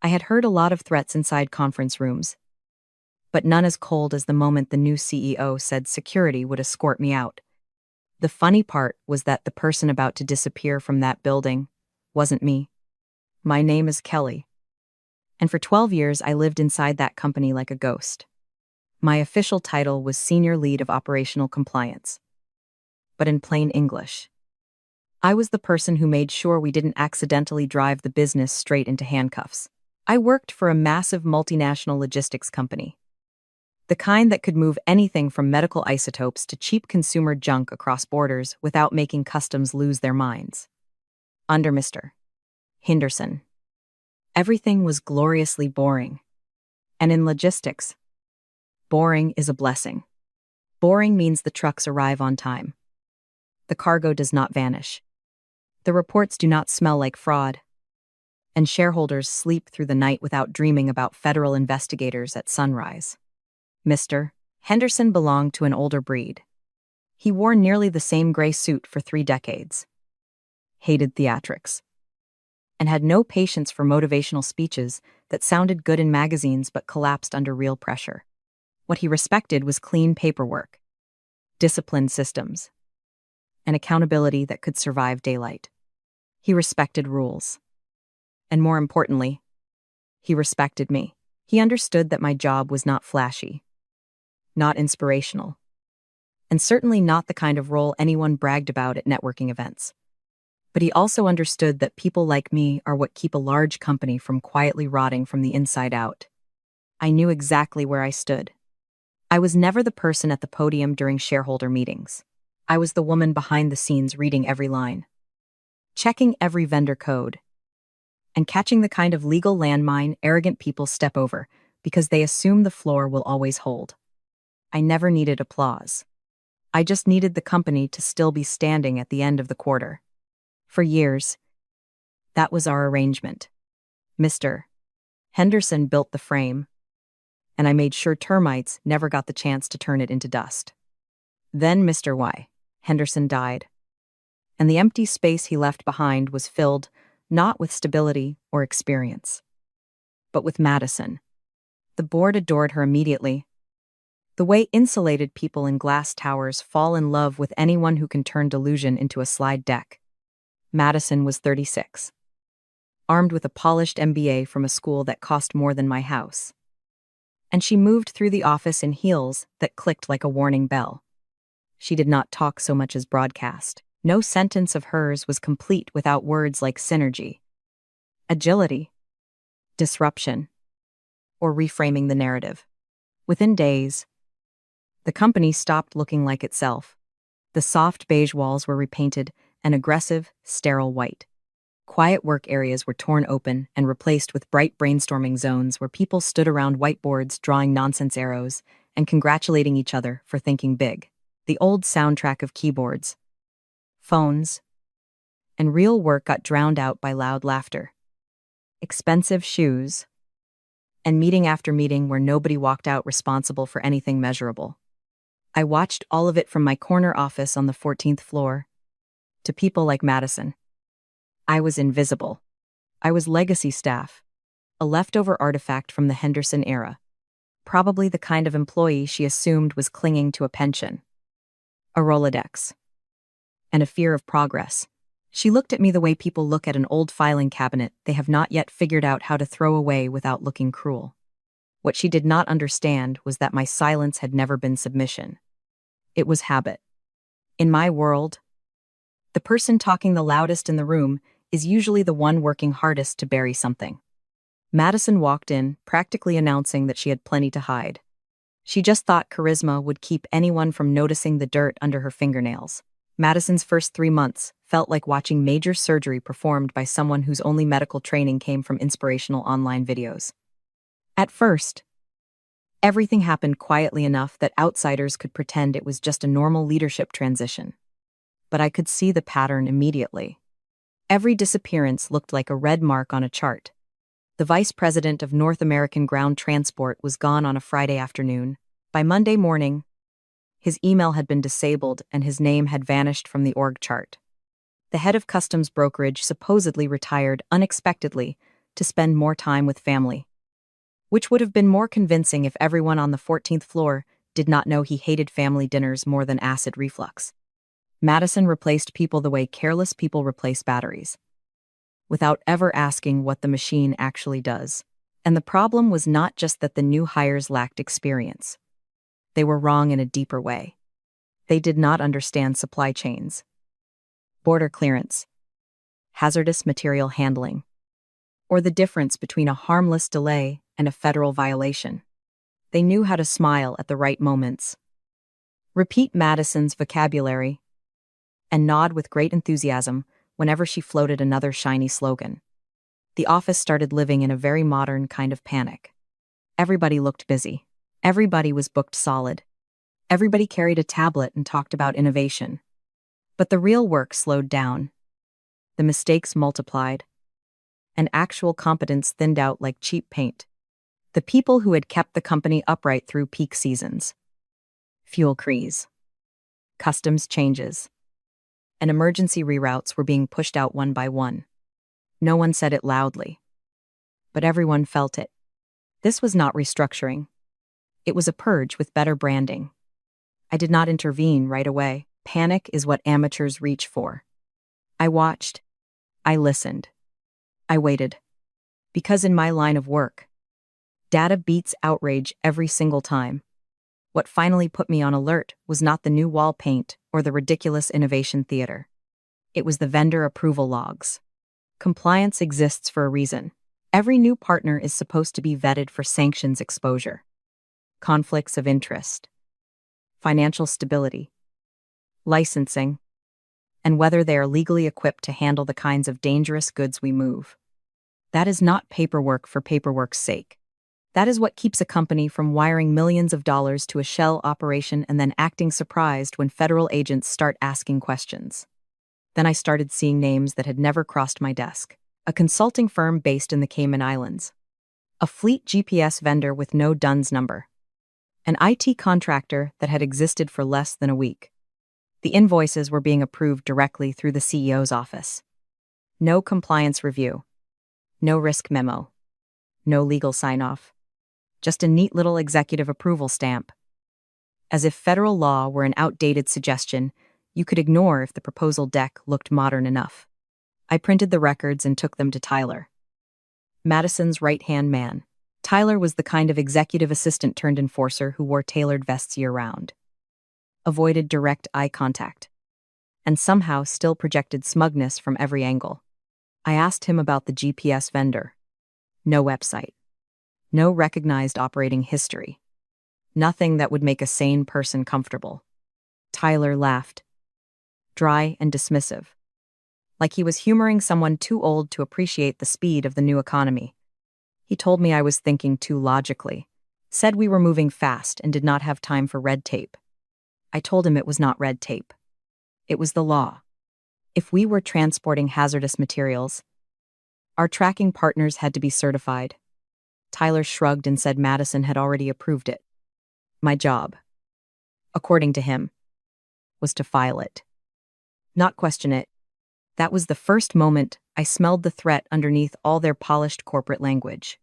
I had heard a lot of threats inside conference rooms, but none as cold as the moment the new CEO said security would escort me out. The funny part was that the person about to disappear from that building wasn't me. My name is Kelly, and for 12 years I lived inside that company like a ghost. My official title was Senior Lead of Operational Compliance. But in plain English, I was the person who made sure we didn't accidentally drive the business straight into handcuffs. I worked for a massive multinational logistics company, the kind that could move anything from medical isotopes to cheap consumer junk across borders without making customs lose their minds. Under Mr. Henderson, everything was gloriously boring. And in logistics, boring is a blessing. Boring means the trucks arrive on time. The cargo does not vanish. The reports do not smell like fraud. And shareholders sleep through the night without dreaming about federal investigators at sunrise. Mr. Henderson belonged to an older breed. He wore nearly the same gray suit for 3 decades, hated theatrics, and had no patience for motivational speeches that sounded good in magazines but collapsed under real pressure. What he respected was clean paperwork, disciplined systems, and accountability that could survive daylight. He respected rules. And more importantly, he respected me. He understood that my job was not flashy, not inspirational, and certainly not the kind of role anyone bragged about at networking events. But he also understood that people like me are what keep a large company from quietly rotting from the inside out. I knew exactly where I stood. I was never the person at the podium during shareholder meetings. I was the woman behind the scenes reading every line, checking every vendor code, and catching the kind of legal landmine arrogant people step over because they assume the floor will always hold. I never needed applause. I just needed the company to still be standing at the end of the quarter. For years, that was our arrangement. Mr. Henderson built the frame, and I made sure termites never got the chance to turn it into dust. Then Mr. Henderson died, and the empty space he left behind was filled not with stability or experience, but with Madison. The board adored her immediately. The way insulated people in glass towers fall in love with anyone who can turn delusion into a slide deck. Madison was 36, armed with a polished MBA from a school that cost more than my house. And she moved through the office in heels that clicked like a warning bell. She did not talk so much as broadcast. No sentence of hers was complete without words like synergy, agility, disruption, or reframing the narrative. Within days, the company stopped looking like itself. The soft beige walls were repainted an aggressive, sterile white. Quiet work areas were torn open and replaced with bright brainstorming zones where people stood around whiteboards drawing nonsense arrows and congratulating each other for thinking big. The old soundtrack of keyboards, phones, and real work got drowned out by loud laughter, expensive shoes, and meeting after meeting where nobody walked out responsible for anything measurable. I watched all of it from my corner office on the 14th floor to people like Madison. I was invisible. I was legacy staff, a leftover artifact from the Henderson era, probably the kind of employee she assumed was clinging to a pension, a Rolodex, and a fear of progress. She looked at me the way people look at an old filing cabinet they have not yet figured out how to throw away without looking cruel. What she did not understand was that my silence had never been submission. It was habit. In my world, the person talking the loudest in the room is usually the one working hardest to bury something. Madison walked in, practically announcing that she had plenty to hide. She just thought charisma would keep anyone from noticing the dirt under her fingernails. Madison's first 3 months felt like watching major surgery performed by someone whose only medical training came from inspirational online videos. At first, everything happened quietly enough that outsiders could pretend it was just a normal leadership transition. But I could see the pattern immediately. Every disappearance looked like a red mark on a chart. The vice president of North American Ground Transport was gone on a Friday afternoon. By Monday morning, his email had been disabled and his name had vanished from the org chart. The head of customs brokerage supposedly retired unexpectedly to spend more time with family. Which would have been more convincing if everyone on the 14th floor did not know he hated family dinners more than acid reflux. Madison replaced people the way careless people replace batteries, without ever asking what the machine actually does. And the problem was not just that the new hires lacked experience. They were wrong in a deeper way. They did not understand supply chains, border clearance, hazardous material handling, or the difference between a harmless delay and a federal violation. They knew how to smile at the right moments, repeat Madison's vocabulary, and nod with great enthusiasm whenever she floated another shiny slogan. The office started living in a very modern kind of panic. Everybody looked busy. Everybody was booked solid. Everybody carried a tablet and talked about innovation. But the real work slowed down. The mistakes multiplied, and actual competence thinned out like cheap paint. The people who had kept the company upright through peak seasons, fuel crews, customs changes, and emergency reroutes were being pushed out one by one. No one said it loudly, but everyone felt it. This was not restructuring. It was a purge with better branding. I did not intervene right away. Panic is what amateurs reach for. I watched. I listened. I waited. Because in my line of work, data beats outrage every single time. What finally put me on alert was not the new wall paint or the ridiculous innovation theater. It was the vendor approval logs. Compliance exists for a reason. Every new partner is supposed to be vetted for sanctions exposure, conflicts of interest, financial stability, licensing, and whether they are legally equipped to handle the kinds of dangerous goods we move. That is not paperwork for paperwork's sake. That is what keeps a company from wiring millions of dollars to a shell operation and then acting surprised when federal agents start asking questions. Then I started seeing names that had never crossed my desk. A consulting firm based in the Cayman Islands, a fleet GPS vendor with no DUNS number, an IT contractor that had existed for less than a week. The invoices were being approved directly through the CEO's office. No compliance review, no risk memo, no legal sign-off, just a neat little executive approval stamp. As if federal law were an outdated suggestion you could ignore if the proposal deck looked modern enough. I printed the records and took them to Tyler, Madison's right-hand man. Tyler was the kind of executive assistant turned enforcer who wore tailored vests year-round, avoided direct eye contact, and somehow still projected smugness from every angle. I asked him about the GPS vendor. No website. No recognized operating history. Nothing that would make a sane person comfortable. Tyler laughed, dry and dismissive, like he was humoring someone too old to appreciate the speed of the new economy. He told me I was thinking too logically, said we were moving fast and did not have time for red tape. I told him it was not red tape. It was the law. If we were transporting hazardous materials, our tracking partners had to be certified. Tyler shrugged and said Madison had already approved it. My job, according to him, was to file it, not question it. That was the first moment I smelled the threat underneath all their polished corporate language.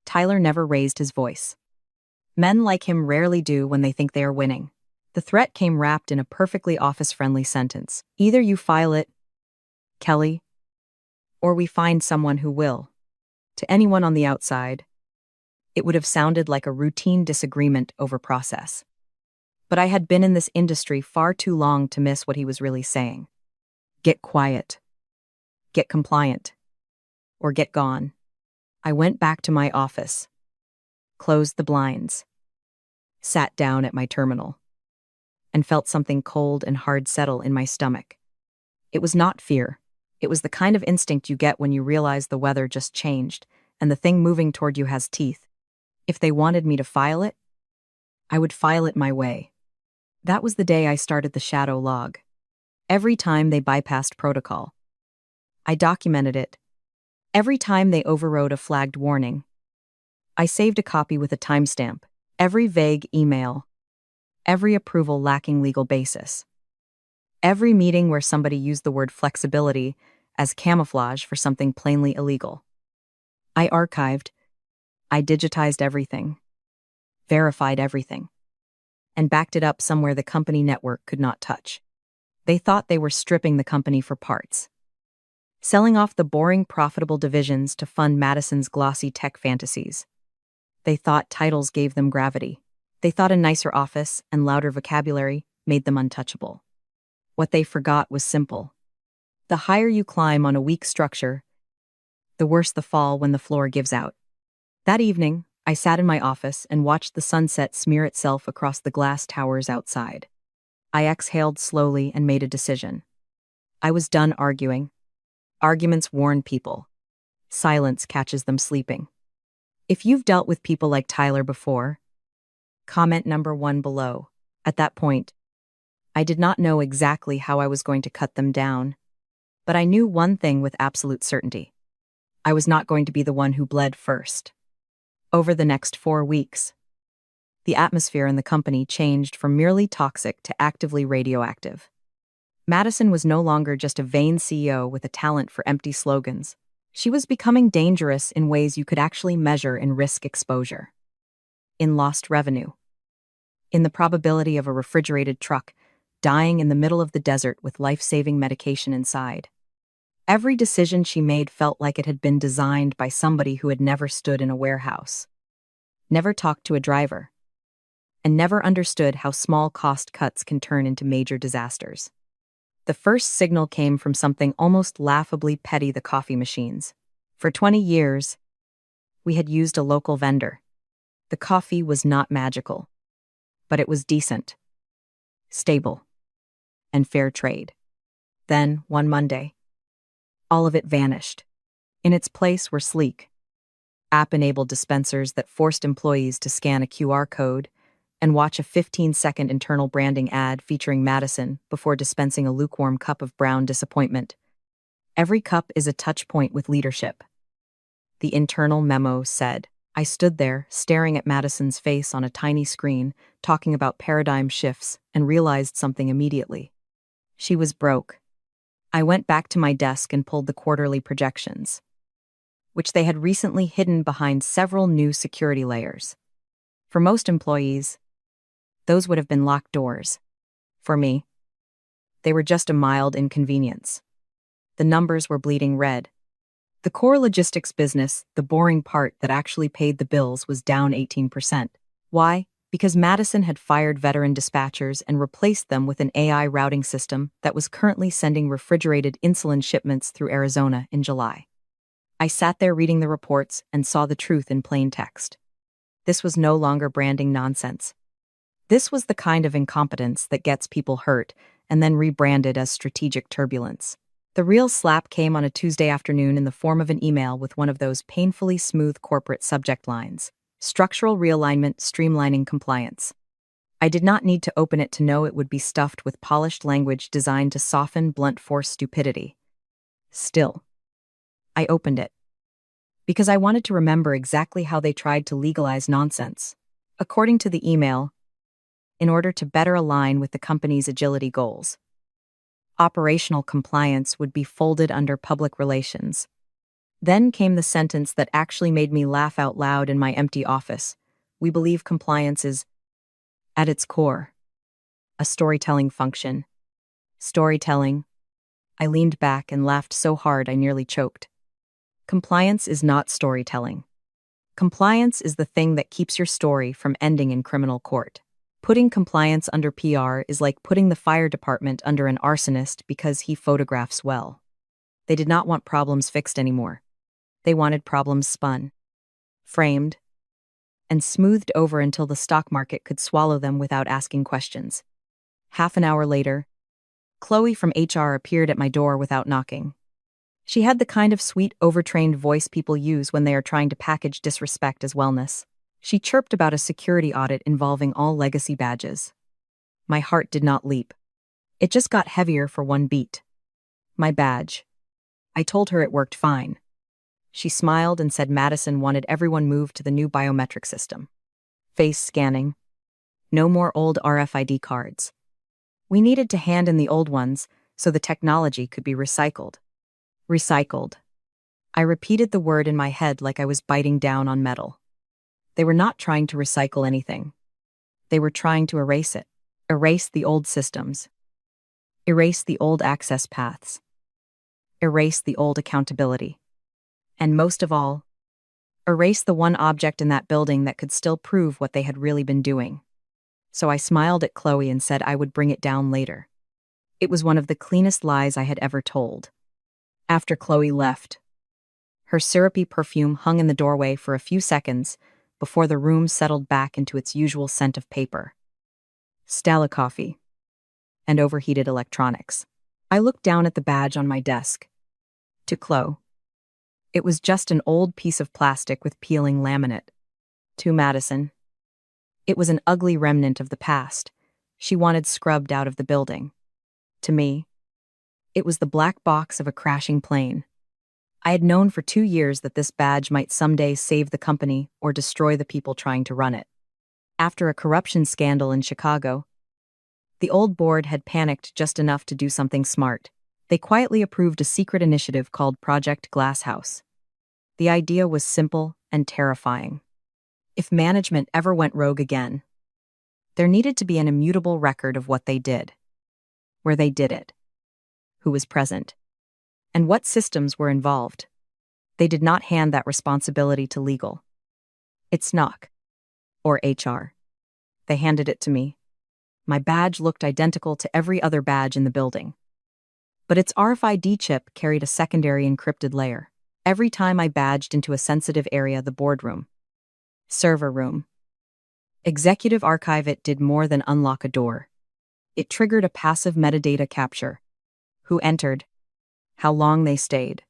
Tyler never raised his voice. Men like him rarely do when they think they are winning. The threat came wrapped in a perfectly office-friendly sentence. Either you file it, Kelly, or we find someone who will. To anyone on the outside, it would have sounded like a routine disagreement over process. But I had been in this industry far too long to miss what he was really saying. Get quiet. Get compliant. Or get gone. I went back to my office, closed the blinds, sat down at my terminal, and felt something cold and hard settle in my stomach. It was not fear. It was the kind of instinct you get when you realize the weather just changed and the thing moving toward you has teeth. If they wanted me to file it, I would file it my way. That was the day I started the shadow log. Every time they bypassed protocol, I documented it. Every time they overrode a flagged warning, I saved a copy with a timestamp. Every vague email, every approval lacking legal basis, every meeting where somebody used the word flexibility as camouflage for something plainly illegal. I archived, I digitized everything, verified everything, and backed it up somewhere the company network could not touch. They thought they were stripping the company for parts, selling off the boring, profitable divisions to fund Madison's glossy tech fantasies. They thought titles gave them gravity. They thought a nicer office and louder vocabulary made them untouchable. What they forgot was simple. The higher you climb on a weak structure, the worse the fall when the floor gives out. That evening, I sat in my office and watched the sunset smear itself across the glass towers outside. I exhaled slowly and made a decision. I was done arguing. Arguments warn people. Silence catches them sleeping. If you've dealt with people like Tyler before, comment number 1 below. At that point, I did not know exactly how I was going to cut them down, but I knew one thing with absolute certainty. I was not going to be the one who bled first. Over the next 4 weeks, the atmosphere in the company changed from merely toxic to actively radioactive. Madison was no longer just a vain CEO with a talent for empty slogans. She was becoming dangerous in ways you could actually measure in risk exposure. In lost revenue. In the probability of a refrigerated truck dying in the middle of the desert with life-saving medication inside. Every decision she made felt like it had been designed by somebody who had never stood in a warehouse, never talked to a driver, and never understood how small cost cuts can turn into major disasters. The first signal came from something almost laughably petty: the coffee machines. For 20 years, we had used a local vendor. The coffee was not magical, but it was decent, stable, and fair trade. Then, one Monday, all of it vanished. In its place were sleek, app-enabled dispensers that forced employees to scan a QR code and watch a 15-second internal branding ad featuring Madison before dispensing a lukewarm cup of brown disappointment. Every cup is a touch point with leadership. The internal memo said. I stood there, staring at Madison's face on a tiny screen, talking about paradigm shifts, and realized something immediately. She was broke. I went back to my desk and pulled the quarterly projections, which they had recently hidden behind several new security layers. For most employees, those would have been locked doors. For me, they were just a mild inconvenience. The numbers were bleeding red. The core logistics business, the boring part that actually paid the bills, was down 18%. Why? Because Madison had fired veteran dispatchers and replaced them with an AI routing system that was currently sending refrigerated insulin shipments through Arizona in July. I sat there reading the reports and saw the truth in plain text. This was no longer branding nonsense. This was the kind of incompetence that gets people hurt and then rebranded as strategic turbulence. The real slap came on a Tuesday afternoon in the form of an email with one of those painfully smooth corporate subject lines: structural realignment, streamlining compliance. I did not need to open it to know it would be stuffed with polished language designed to soften blunt force stupidity. Still, I opened it because I wanted to remember exactly how they tried to legalize nonsense. According to the email, in order to better align with the company's agility goals, operational compliance would be folded under public relations. Then came the sentence that actually made me laugh out loud in my empty office. We believe compliance is, at its core, a storytelling function. Storytelling. I leaned back and laughed so hard I nearly choked. Compliance is not storytelling. Compliance is the thing that keeps your story from ending in criminal court. Putting compliance under PR is like putting the fire department under an arsonist because he photographs well. They did not want problems fixed anymore. They wanted problems spun, framed, and smoothed over until the stock market could swallow them without asking questions. Half an hour later, Chloe from HR appeared at my door without knocking. She had the kind of sweet, overtrained voice people use when they are trying to package disrespect as wellness. She chirped about a security audit involving all legacy badges. My heart did not leap. It just got heavier for one beat. My badge. I told her it worked fine. She smiled and said Madison wanted everyone moved to the new biometric system. Face scanning. No more old RFID cards. We needed to hand in the old ones so the technology could be recycled. Recycled. I repeated the word in my head like I was biting down on metal. They were not trying to recycle anything. They were trying to erase it. Erase the old systems. Erase the old access paths. Erase the old accountability. And most of all, erase the one object in that building that could still prove what they had really been doing. So I smiled at Chloe and said I would bring it down later. It was one of the cleanest lies I had ever told. After Chloe left, her syrupy perfume hung in the doorway for a few seconds before the room settled back into its usual scent of paper, Stella coffee, and overheated electronics. I looked down at the badge on my desk. To Chloe, it was just an old piece of plastic with peeling laminate. To Madison, it was an ugly remnant of the past she wanted scrubbed out of the building. To me, it was the black box of a crashing plane. I had known for 2 years that this badge might someday save the company or destroy the people trying to run it. After a corruption scandal in Chicago, the old board had panicked just enough to do something smart. They quietly approved a secret initiative called Project Glasshouse. The idea was simple and terrifying. If management ever went rogue again, there needed to be an immutable record of what they did, where they did it, who was present, and what systems were involved. They did not hand that responsibility to legal. It's NOC, or HR. They handed it to me. My badge looked identical to every other badge in the building. But its RFID chip carried a secondary encrypted layer. Every time I badged into a sensitive area, the boardroom, server room, executive archive, it did more than unlock a door. It triggered a passive metadata capture. Who entered, how long they stayed,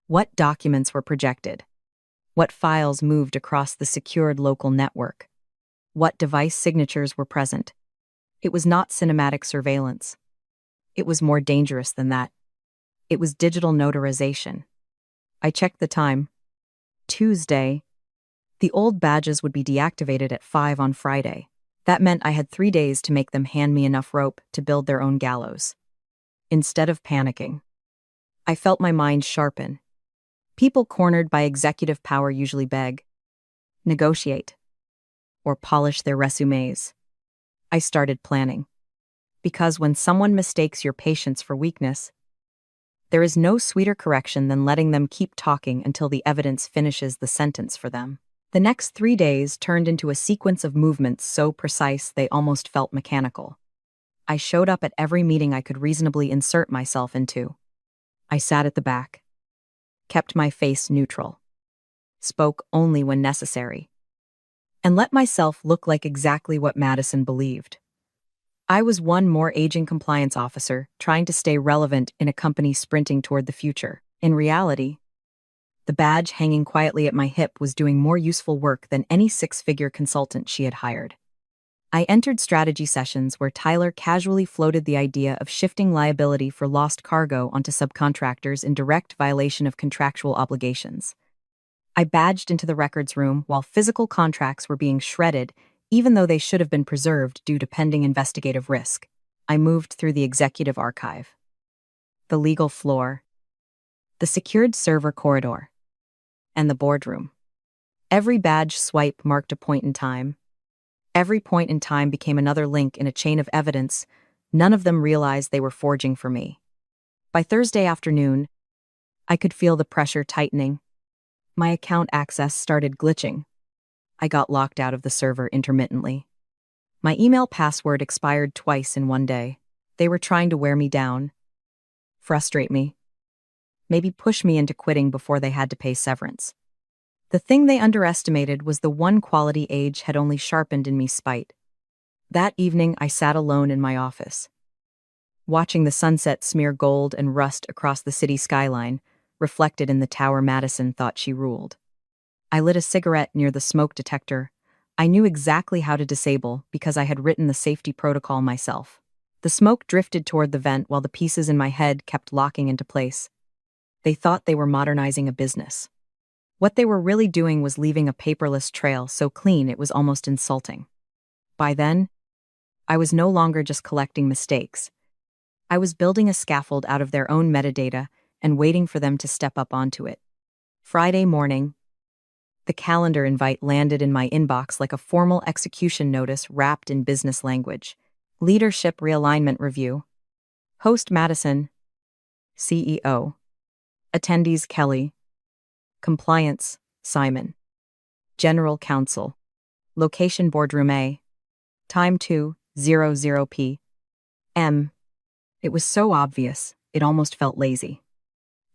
what documents were projected, what files moved across the secured local network, what device signatures were present. It was not cinematic surveillance. It was more dangerous than that. It was digital notarization. I checked the time. Tuesday. The old badges would be deactivated at 5 on Friday. That meant I had 3 days to make them hand me enough rope to build their own gallows. Instead of panicking, I felt my mind sharpen. People cornered by executive power usually beg, negotiate, or polish their resumes. I started planning. Because when someone mistakes your patience for weakness, there is no sweeter correction than letting them keep talking until the evidence finishes the sentence for them. The next 3 days turned into a sequence of movements so precise they almost felt mechanical. I showed up at every meeting I could reasonably insert myself into. I sat at the back, kept my face neutral, spoke only when necessary, and let myself look like exactly what Madison believed. I was one more aging compliance officer trying to stay relevant in a company sprinting toward the future. In reality, the badge hanging quietly at my hip was doing more useful work than any 6-figure consultant she had hired. I entered strategy sessions where Tyler casually floated the idea of shifting liability for lost cargo onto subcontractors in direct violation of contractual obligations. I badged into the records room while physical contracts were being shredded, even though they should have been preserved due to pending investigative risk. I moved through the executive archive, the legal floor, the secured server corridor, and the boardroom. Every badge swipe marked a point in time. Every point in time became another link in a chain of evidence. None of them realized they were forging for me. By Thursday afternoon, I could feel the pressure tightening. My account access started glitching. I got locked out of the server intermittently. My email password expired twice in one day. They were trying to wear me down, frustrate me, maybe push me into quitting before they had to pay severance. The thing they underestimated was the one quality age had only sharpened in me: spite. That evening, I sat alone in my office, watching the sunset smear gold and rust across the city skyline, reflected in the tower Madison thought she ruled. I lit a cigarette near the smoke detector. I knew exactly how to disable because I had written the safety protocol myself. The smoke drifted toward the vent while the pieces in my head kept locking into place. They thought they were modernizing a business. What they were really doing was leaving a paperless trail so clean it was almost insulting. By then, I was no longer just collecting mistakes. I was building a scaffold out of their own metadata and waiting for them to step up onto it. Friday morning, the calendar invite landed in my inbox like a formal execution notice wrapped in business language. Leadership Realignment Review. Host Madison. CEO. Attendees Kelly. Compliance Simon. General Counsel. Location Boardroom A. Time 2:00 p.m. It was so obvious, it almost felt lazy.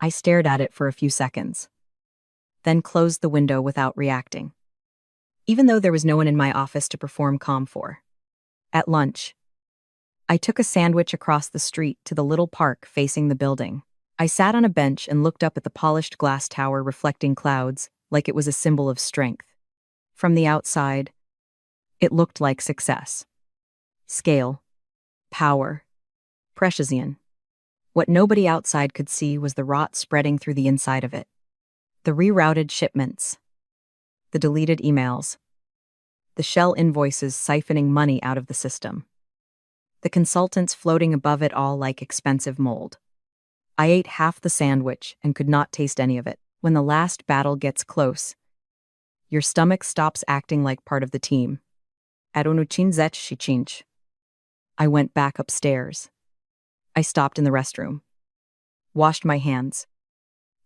I stared at it for a few seconds, then closed the window without reacting, even though there was no one in my office to perform comm for. At lunch, I took a sandwich across the street to the little park facing the building. I sat on a bench and looked up at the polished glass tower reflecting clouds like it was a symbol of strength. From the outside, it looked like success. Scale. Power. Precision. What nobody outside could see was the rot spreading through the inside of it. The rerouted shipments. The deleted emails. The shell invoices siphoning money out of the system. The consultants floating above it all like expensive mold. I ate half the sandwich and could not taste any of it. When the last battle gets close, your stomach stops acting like part of the team. I went back upstairs. I stopped in the restroom, washed my hands,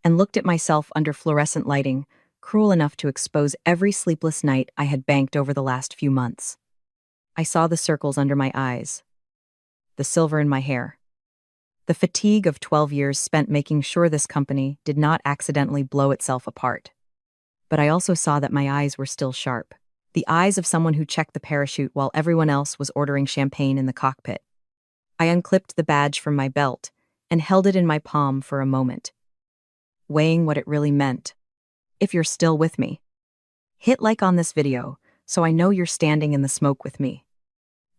and looked at myself under fluorescent lighting, cruel enough to expose every sleepless night I had banked over the last few months. I saw the circles under my eyes, the silver in my hair, the fatigue of 12 years spent making sure this company did not accidentally blow itself apart. But I also saw that my eyes were still sharp, the eyes of someone who checked the parachute while everyone else was ordering champagne in the cockpit. I unclipped the badge from my belt and held it in my palm for a moment, weighing what it really meant. If you're still with me, hit like on this video so I know you're standing in the smoke with me.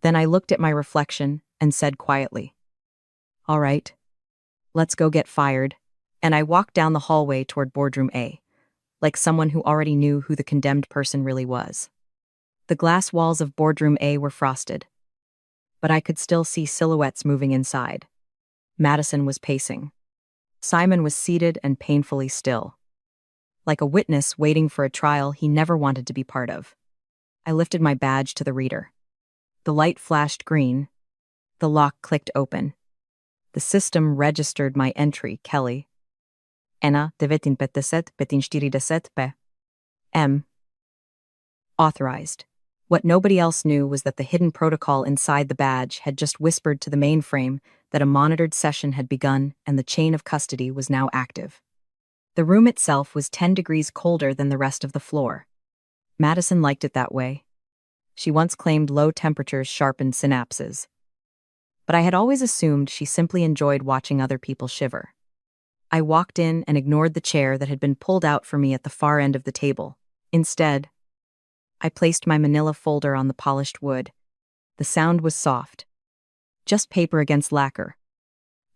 Then I looked at my reflection and said quietly, "All right, let's go get fired." And I walked down the hallway toward Boardroom A, like someone who already knew who the condemned person really was. The glass walls of Boardroom A were frosted, but I could still see silhouettes moving inside. Madison was pacing. Simon was seated and painfully still, like a witness waiting for a trial he never wanted to be part of. I lifted my badge to the reader. The light flashed green. The lock clicked open. The system registered my entry, Kelly. Ena 957 p.m. Authorized. What nobody else knew was that the hidden protocol inside the badge had just whispered to the mainframe that a monitored session had begun and the chain of custody was now active. The room itself was 10 degrees colder than the rest of the floor. Madison liked it that way. She once claimed low temperatures sharpened synapses. But I had always assumed she simply enjoyed watching other people shiver. I walked in and ignored the chair that had been pulled out for me at the far end of the table. Instead, I placed my manila folder on the polished wood. The sound was soft, just paper against lacquer.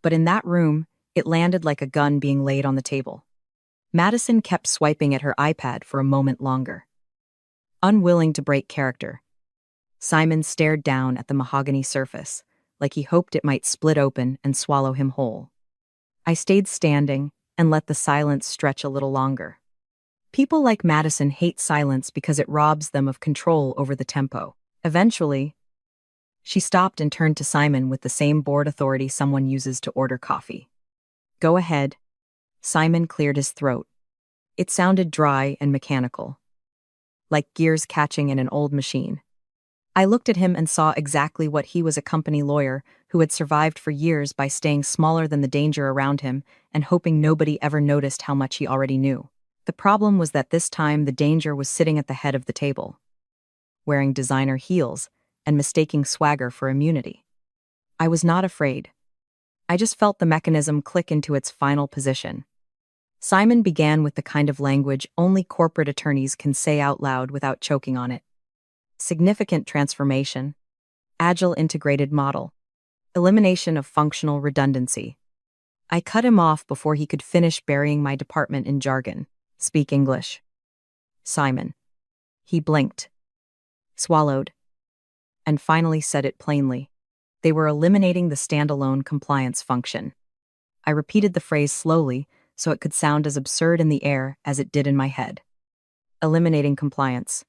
But in that room, it landed like a gun being laid on the table. Madison kept swiping at her iPad for a moment longer. Unwilling to break character, Simon stared down at the mahogany surface, like he hoped it might split open and swallow him whole. I stayed standing and let the silence stretch a little longer. People like Madison hate silence because it robs them of control over the tempo. Eventually, she stopped and turned to Simon with the same bored authority someone uses to order coffee. "Go ahead." Simon cleared his throat. It sounded dry and mechanical, like gears catching in an old machine. I looked at him and saw exactly what he was, a company lawyer who had survived for years by staying smaller than the danger around him and hoping nobody ever noticed how much he already knew. The problem was that this time the danger was sitting at the head of the table, wearing designer heels and mistaking swagger for immunity. I was not afraid. I just felt the mechanism click into its final position. Simon began with the kind of language only corporate attorneys can say out loud without choking on it. Significant transformation, agile integrated model, elimination of functional redundancy. I cut him off before he could finish burying my department in jargon. "Speak English." "Simon." He blinked, swallowed, and finally said it plainly. They were eliminating the standalone compliance function. I repeated the phrase slowly so it could sound as absurd in the air as it did in my head. Eliminating compliance.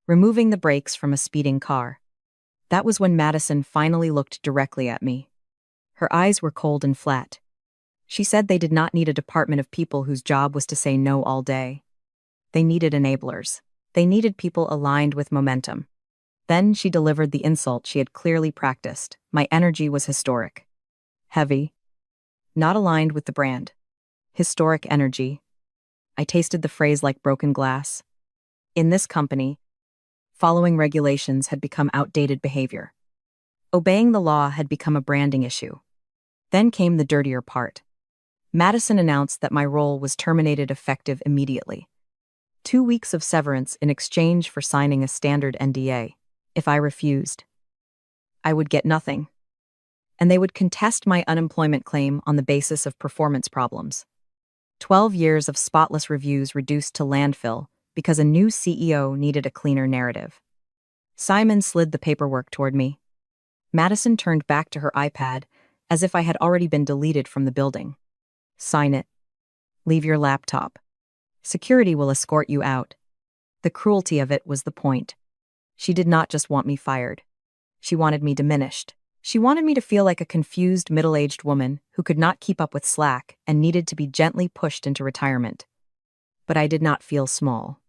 Removing the brakes from a speeding car. That was when Madison finally looked directly at me. Her eyes were cold and flat. She said they did not need a department of people whose job was to say no all day. They needed enablers. They needed people aligned with momentum. Then she delivered the insult she had clearly practiced. My energy was historic. Heavy. Not aligned with the brand. Historic energy. I tasted the phrase like broken glass. In this company, following regulations had become outdated behavior. Obeying the law had become a branding issue. Then came the dirtier part. Madison announced that my role was terminated effective immediately. 2 weeks of severance in exchange for signing a standard NDA. If I refused, I would get nothing. And they would contest my unemployment claim on the basis of performance problems. 12 years of spotless reviews reduced to landfill because a new CEO needed a cleaner narrative. Simon slid the paperwork toward me. Madison turned back to her iPad as if I had already been deleted from the building. Sign it. Leave your laptop. Security will escort you out. The cruelty of it was the point. She did not just want me fired. She wanted me diminished. She wanted me to feel like a confused middle-aged woman who could not keep up with slack and needed to be gently pushed into retirement. But I did not feel small.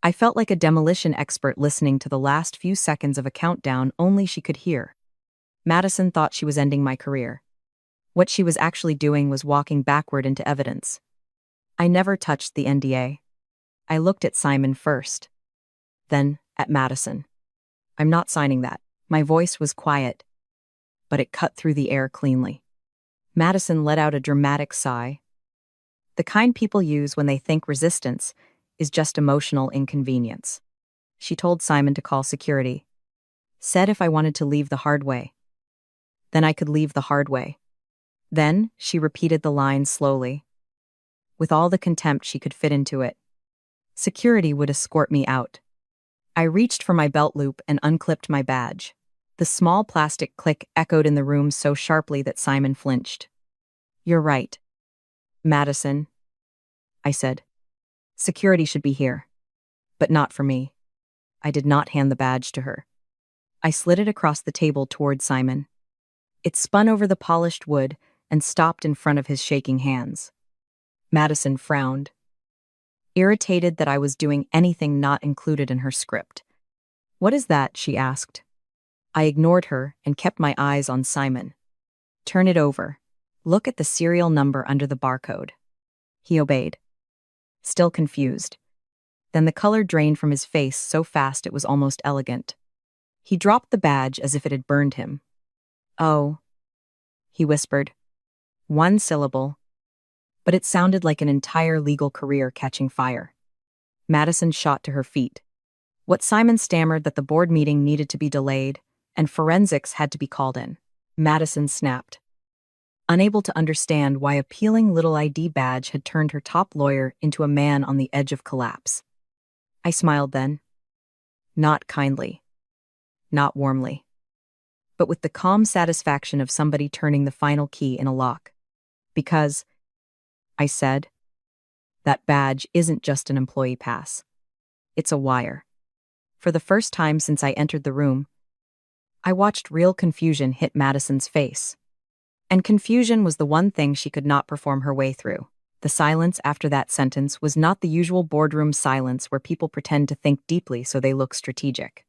I felt like a demolition expert listening to the last few seconds of a countdown only she could hear. Madison thought she was ending my career. What she was actually doing was walking backward into evidence. I never touched the NDA. I looked at Simon first. Then at Madison. I'm not signing that. My voice was quiet, but it cut through the air cleanly. Madison let out a dramatic sigh. The kind people use when they think resistance is just emotional inconvenience. She told Simon to call security. Said if I wanted to leave the hard way, then I could leave the hard way. Then she repeated the line slowly, with all the contempt she could fit into it. Security would escort me out. I reached for my belt loop and unclipped my badge. The small plastic click echoed in the room so sharply that Simon flinched. You're right, Madison, I said. Security should be here, but not for me. I did not hand the badge to her. I slid it across the table toward Simon. It spun over the polished wood and stopped in front of his shaking hands. Madison frowned, irritated that I was doing anything not included in her script. What is that? She asked. I ignored her and kept my eyes on Simon. Turn it over. Look at the serial number under the barcode. He obeyed, still confused. Then the color drained from his face so fast it was almost elegant. He dropped the badge as if it had burned him. Oh, he whispered. One syllable. But it sounded like an entire legal career catching fire. Madison shot to her feet. What Simon stammered that the board meeting needed to be delayed, and forensics had to be called in. Madison snapped, unable to understand why a peeling little ID badge had turned her top lawyer into a man on the edge of collapse. I smiled then. Not kindly. Not warmly. But with the calm satisfaction of somebody turning the final key in a lock. Because, I said, that badge isn't just an employee pass. It's a wire. For the first time since I entered the room, I watched real confusion hit Madison's face. And confusion was the one thing she could not perform her way through. The silence after that sentence was not the usual boardroom silence where people pretend to think deeply so they look strategic.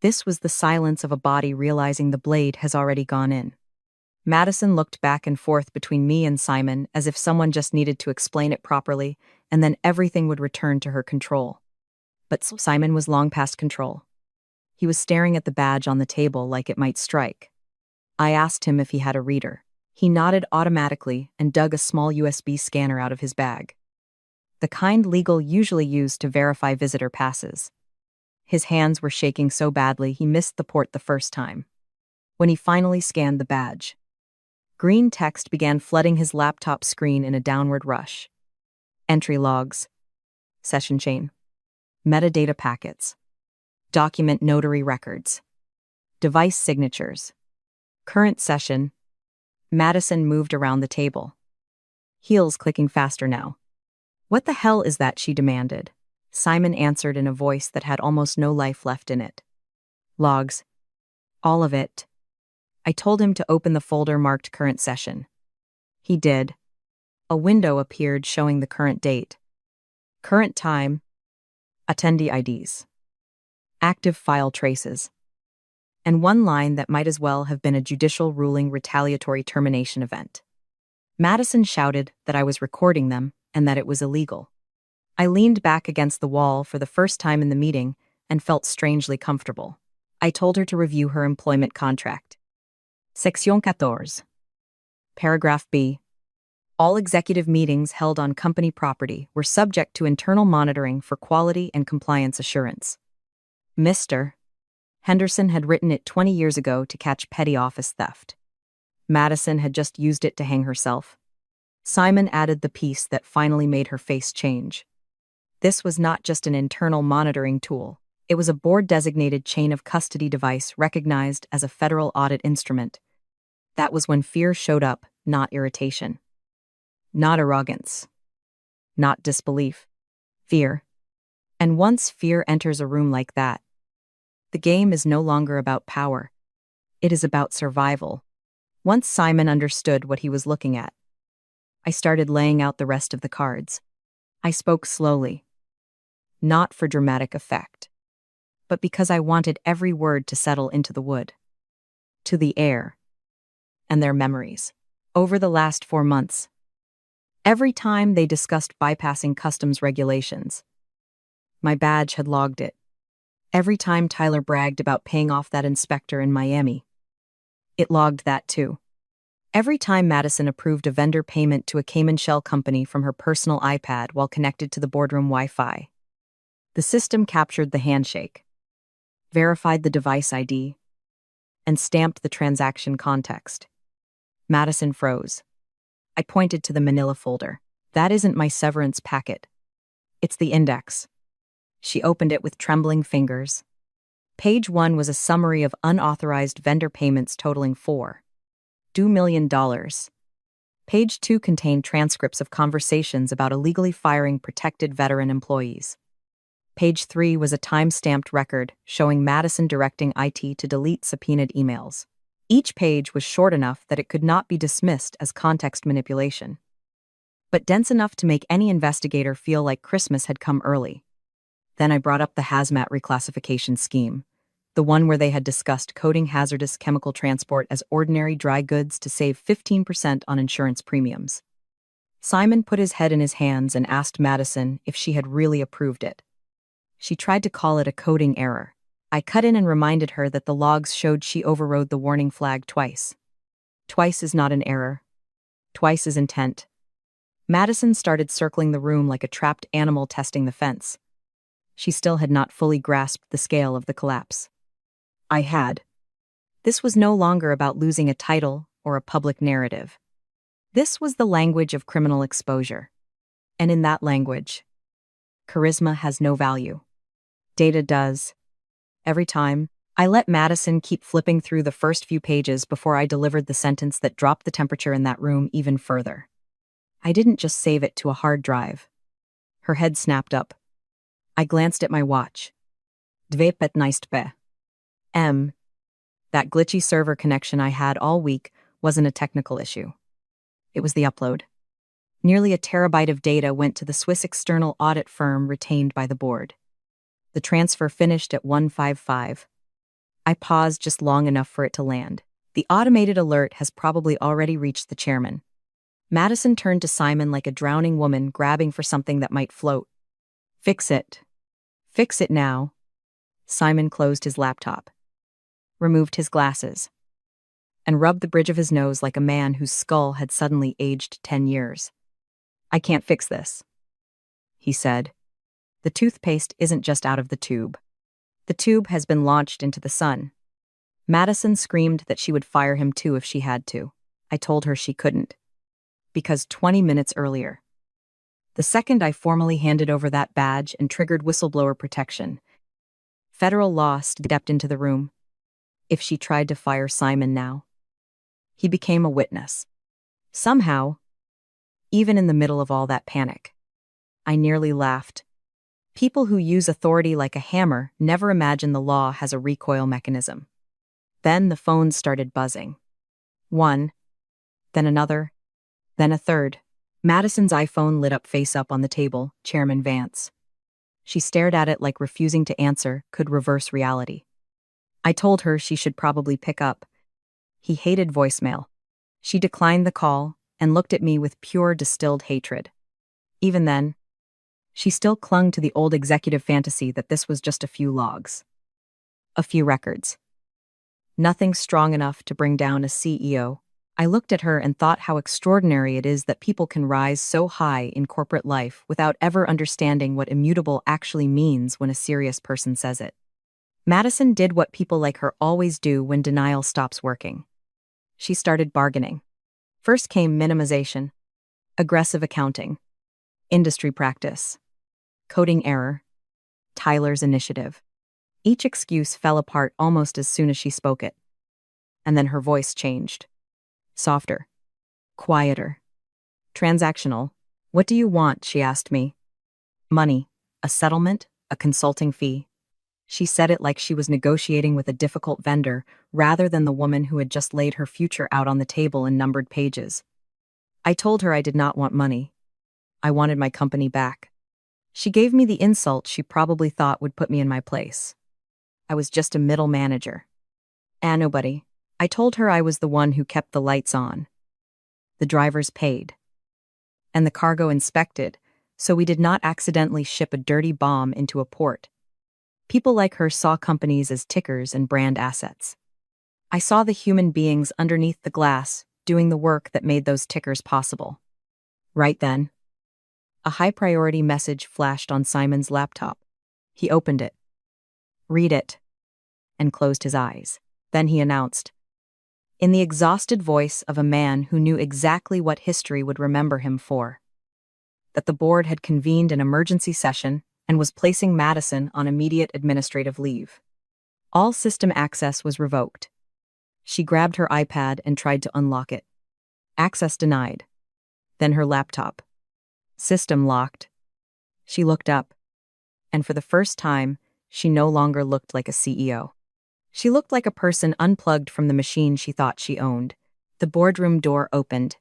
This was the silence of a body realizing the blade has already gone in. Madison looked back and forth between me and Simon as if someone just needed to explain it properly, and then everything would return to her control. But Simon was long past control. He was staring at the badge on the table like it might strike. I asked him if he had a reader. He nodded automatically and dug a small USB scanner out of his bag. The kind legal usually used to verify visitor passes. His hands were shaking so badly he missed the port the first time. When he finally scanned the badge, green text began flooding his laptop screen in a downward rush. Entry logs, session chain, metadata packets, document notary records, device signatures, current session. Madison moved around the table. heels clicking faster now. "What the hell is that?" she demanded. Simon answered in a voice that had almost no life left in it. "Logs. All of it." I told him to open the folder marked current session. He did. A window appeared showing the current date. Current time. Attendee IDs. Active file traces. And one line that might as well have been a judicial ruling retaliatory termination event. Madison shouted that I was recording them and that it was illegal. I leaned back against the wall for the first time in the meeting and felt strangely comfortable. I told her to review her employment contract. Section 14. Paragraph B. All executive meetings held on company property were subject to internal monitoring for quality and compliance assurance. Mr. Henderson had written it 20 years ago to catch petty office theft. Madison had just used it to hang herself. Simon added the piece that finally made her face change. This was not just an internal monitoring tool. It was a board-designated chain of custody device recognized as a federal audit instrument. That was when fear showed up, not irritation. Not arrogance. Not disbelief. Fear. And once fear enters a room like that, the game is no longer about power. It is about survival. Once Simon understood what he was looking at, I started laying out the rest of the cards. I spoke slowly. Not for dramatic effect, but because I wanted every word to settle into the wood, to the air, and their memories. Over the last 4 months, every time they discussed bypassing customs regulations, my badge had logged it. Every time Tyler bragged about paying off that inspector in Miami, it logged that too. Every time Madison approved a vendor payment to a Cayman shell company from her personal iPad while connected to the boardroom Wi-Fi, the system captured the handshake, verified the device ID, and stamped the transaction context. Madison froze. I pointed to the manila folder. "That isn't my severance packet. It's the index." She opened it with trembling fingers. Page 1 was a summary of unauthorized vendor payments totaling $4.2 million. Page 2 contained transcripts of conversations about illegally firing protected veteran employees. Page 3 was a time-stamped record showing Madison directing IT to delete subpoenaed emails. Each page was short enough that it could not be dismissed as context manipulation, but dense enough to make any investigator feel like Christmas had come early. Then I brought up the hazmat reclassification scheme, the one where they had discussed coding hazardous chemical transport as ordinary dry goods to save 15% on insurance premiums. Simon put his head in his hands and asked Madison if she had really approved it. She tried to call it a coding error. I cut in and reminded her that the logs showed she overrode the warning flag twice. Twice is not an error. Twice is intent. Madison started circling the room like a trapped animal testing the fence. She still had not fully grasped the scale of the collapse. I had. This was no longer about losing a title or a public narrative. This was the language of criminal exposure. And in that language, charisma has no value. Data does. Every time, I let Madison keep flipping through the first few pages before I delivered the sentence that dropped the temperature in that room even further. I didn't just save it to a hard drive. Her head snapped up. I glanced at my watch. 2:15 p.m. That glitchy server connection I had all week wasn't a technical issue. It was the upload. Nearly a terabyte of data went to the Swiss external audit firm retained by the board. The transfer finished at 1:55. I paused just long enough for it to land. The automated alert has probably already reached the chairman. Madison turned to Simon like a drowning woman grabbing for something that might float. Fix it. Fix it now. Simon closed his laptop, removed his glasses, and rubbed the bridge of his nose like a man whose skull had suddenly aged 10 years. I can't fix this, he said. The toothpaste isn't just out of the tube. The tube has been launched into the sun. Madison screamed that she would fire him too if she had to. I told her she couldn't. Because 20 minutes earlier, the second I formally handed over that badge and triggered whistleblower protection, federal law stepped into the room. If she tried to fire Simon now, he became a witness. Somehow, even in the middle of all that panic. I nearly laughed. People who use authority like a hammer never imagine the law has a recoil mechanism. Then the phones started buzzing. One, then another, then a third. Madison's iPhone lit up face up on the table, Chairman Vance. She stared at it like refusing to answer could reverse reality. I told her she should probably pick up. He hated voicemail. She declined the call and looked at me with pure distilled hatred. Even then, she still clung to the old executive fantasy that this was just a few logs. A few records. Nothing strong enough to bring down a CEO. I looked at her and thought how extraordinary it is that people can rise so high in corporate life without ever understanding what immutable actually means when a serious person says it. Madison did what people like her always do when denial stops working. She started bargaining. First came minimization, aggressive accounting, industry practice, coding error, Tyler's initiative. Each excuse fell apart almost as soon as she spoke it. And then her voice changed. Softer. Quieter. Transactional. What do you want? She asked me. Money. A settlement? A consulting fee? She said it like she was negotiating with a difficult vendor, rather than the woman who had just laid her future out on the table in numbered pages. I told her I did not want money. I wanted my company back. She gave me the insult she probably thought would put me in my place. I was just a middle manager. Nobody. I told her I was the one who kept the lights on. The drivers paid. And the cargo inspected, so we did not accidentally ship a dirty bomb into a port. People like her saw companies as tickers and brand assets. I saw the human beings underneath the glass doing the work that made those tickers possible. Right then, a high-priority message flashed on Simon's laptop. He opened it. Read it. And closed his eyes. Then he announced, in the exhausted voice of a man who knew exactly what history would remember him for, that the board had convened an emergency session and was placing Madison on immediate administrative leave. All system access was revoked. She grabbed her iPad and tried to unlock it. Access denied. Then her laptop. System locked. She looked up, and for the first time, she no longer looked like a CEO. She looked like a person unplugged from the machine she thought she owned. The boardroom door opened.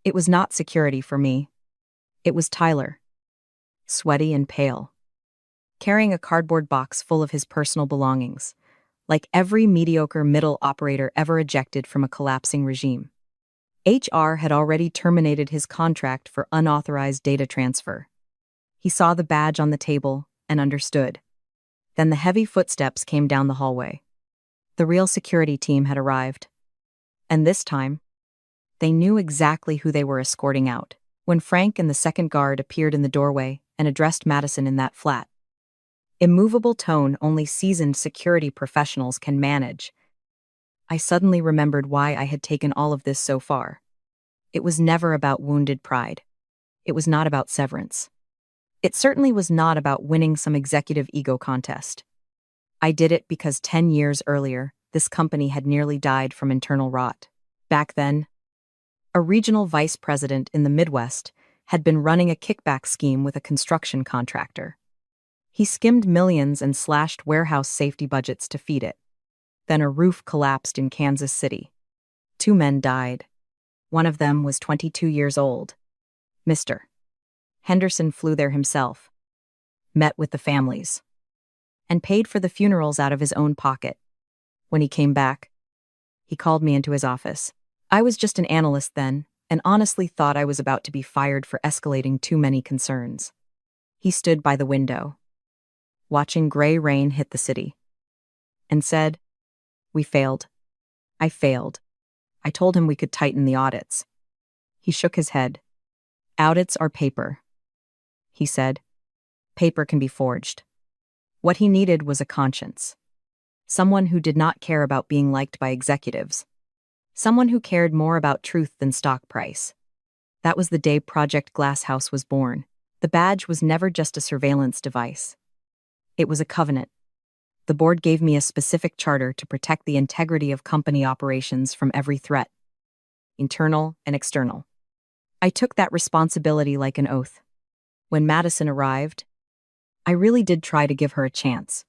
It was not security for me. It was Tyler. Sweaty and pale. Carrying a cardboard box full of his personal belongings, like every mediocre middle operator ever ejected from a collapsing regime. HR had already terminated his contract for unauthorized data transfer. He saw the badge on the table and understood. Then the heavy footsteps came down the hallway. The real security team had arrived. And this time, they knew exactly who they were escorting out. When Frank and the second guard appeared in the doorway and addressed Madison in that flat, immovable tone only seasoned security professionals can manage, I suddenly remembered why I had taken all of this so far. It was never about wounded pride. It was not about severance. It certainly was not about winning some executive ego contest. I did it because 10 years earlier, this company had nearly died from internal rot. Back then, a regional vice president in the Midwest had been running a kickback scheme with a construction contractor. He skimmed millions and slashed warehouse safety budgets to feed it. Then a roof collapsed in Kansas City. 2 men died. One of them was 22 years old. Mr. Henderson flew there himself, met with the families, and paid for the funerals out of his own pocket. When he came back, he called me into his office. I was just an analyst then, and honestly thought I was about to be fired for escalating too many concerns. He stood by the window, watching gray rain hit the city, and said, "We failed. I failed." I told him we could tighten the audits. He shook his head. "Audits are paper," he said. "Paper can be forged." What he needed was a conscience. Someone who did not care about being liked by executives. Someone who cared more about truth than stock price. That was the day Project Glasshouse was born. The badge was never just a surveillance device. It was a covenant. The board gave me a specific charter to protect the integrity of company operations from every threat, internal and external. I took that responsibility like an oath. When Madison arrived, I really did try to give her a chance.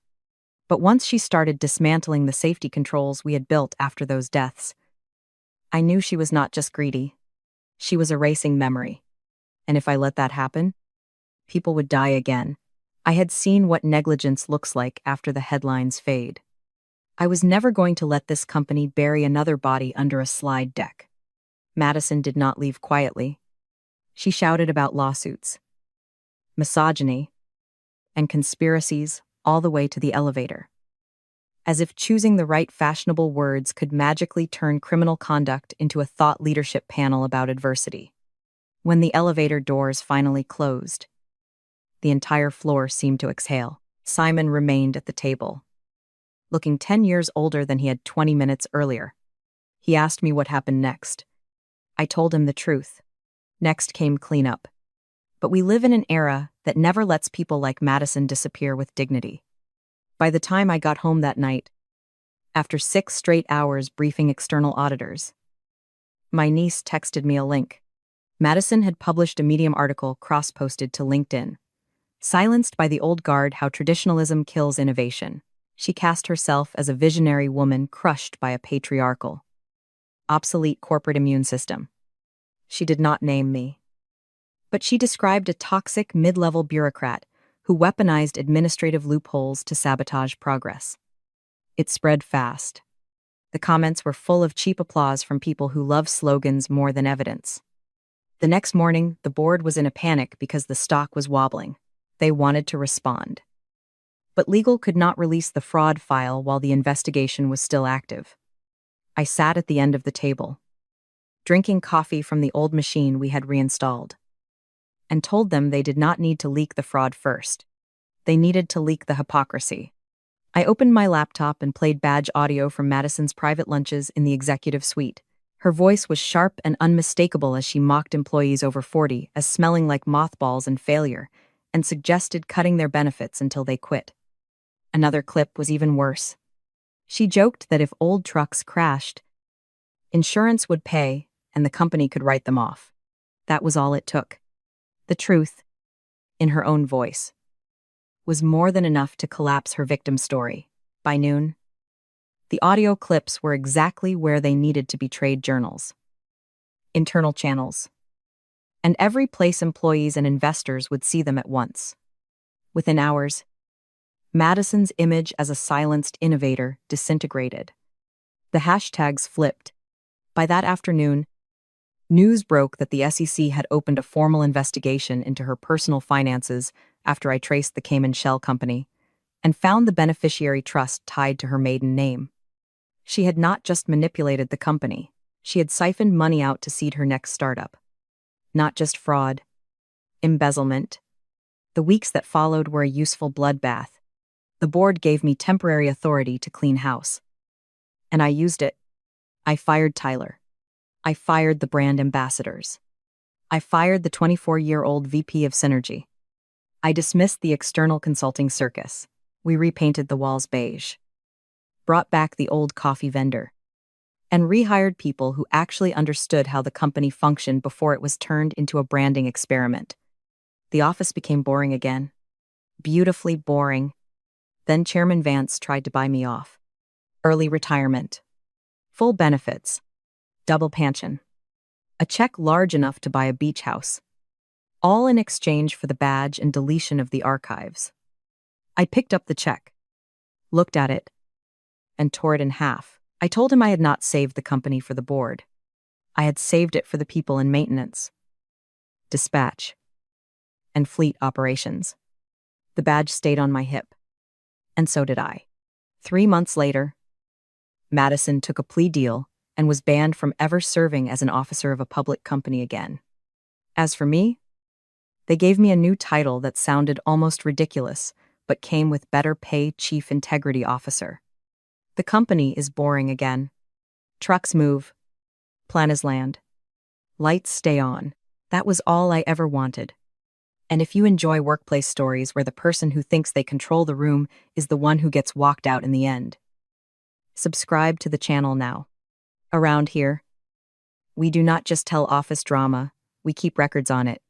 But once she started dismantling the safety controls we had built after those deaths, I knew she was not just greedy. She was erasing memory. And if I let that happen, people would die again. I had seen what negligence looks like after the headlines fade. I was never going to let this company bury another body under a slide deck. Madison did not leave quietly. She shouted about lawsuits, misogyny, and conspiracies all the way to the elevator. As if choosing the right fashionable words could magically turn criminal conduct into a thought leadership panel about adversity. When the elevator doors finally closed, the entire floor seemed to exhale. Simon remained at the table, looking 10 years older than he had 20 minutes earlier. He asked me what happened next. I told him the truth. Next came cleanup. But we live in an era that never lets people like Madison disappear with dignity. By the time I got home that night, after 6 straight hours briefing external auditors, my niece texted me a link. Madison had published a Medium article cross-posted to LinkedIn. Silenced by the old guard, how traditionalism kills innovation. She cast herself as a visionary woman crushed by a patriarchal, obsolete corporate immune system. She did not name me. But she described a toxic mid-level bureaucrat who weaponized administrative loopholes to sabotage progress. It spread fast. The comments were full of cheap applause from people who love slogans more than evidence. The next morning, the board was in a panic because the stock was wobbling. They wanted to respond. But legal could not release the fraud file while the investigation was still active. I sat at the end of the table, drinking coffee from the old machine we had reinstalled, and told them they did not need to leak the fraud first. They needed to leak the hypocrisy. I opened my laptop and played badge audio from Madison's private lunches in the executive suite. Her voice was sharp and unmistakable as she mocked employees over 40 as smelling like mothballs and failure, and suggested cutting their benefits until they quit. Another clip was even worse. She joked that if old trucks crashed, insurance would pay and the company could write them off. That was all it took. The truth, in her own voice, was more than enough to collapse her victim story. By noon, the audio clips were exactly where they needed to be: trade journals, internal channels, and every place employees and investors would see them at once. Within hours, Madison's image as a silenced innovator disintegrated. The hashtags flipped. By that afternoon, news broke that the SEC had opened a formal investigation into her personal finances after I traced the Cayman Shell Company and found the beneficiary trust tied to her maiden name. She had not just manipulated the company, she had siphoned money out to seed her next startup. Not just fraud, embezzlement. The weeks that followed were a useful bloodbath. The board gave me temporary authority to clean house. And I used it. I fired Tyler. I fired the brand ambassadors. I fired the 24-year-old VP of Synergy. I dismissed the external consulting circus. We repainted the walls beige, brought back the old coffee vendor, and rehired people who actually understood how the company functioned before it was turned into a branding experiment. The office became boring again. Beautifully boring. Then Chairman Vance tried to buy me off. Early retirement. Full benefits. Double pension. A check large enough to buy a beach house. All in exchange for the badge and deletion of the archives. I picked up the check, looked at it, and tore it in half. I told him I had not saved the company for the board. I had saved it for the people in maintenance, dispatch, and fleet operations. The badge stayed on my hip, and so did I. 3 months later, Madison took a plea deal and was banned from ever serving as an officer of a public company again. As for me, they gave me a new title that sounded almost ridiculous, but came with better pay: Chief Integrity Officer. The company is boring again. Trucks move. Plan is land. Lights stay on. That was all I ever wanted. And if you enjoy workplace stories where the person who thinks they control the room is the one who gets walked out in the end, subscribe to the channel now. Around here, we do not just tell office drama, We keep records on it.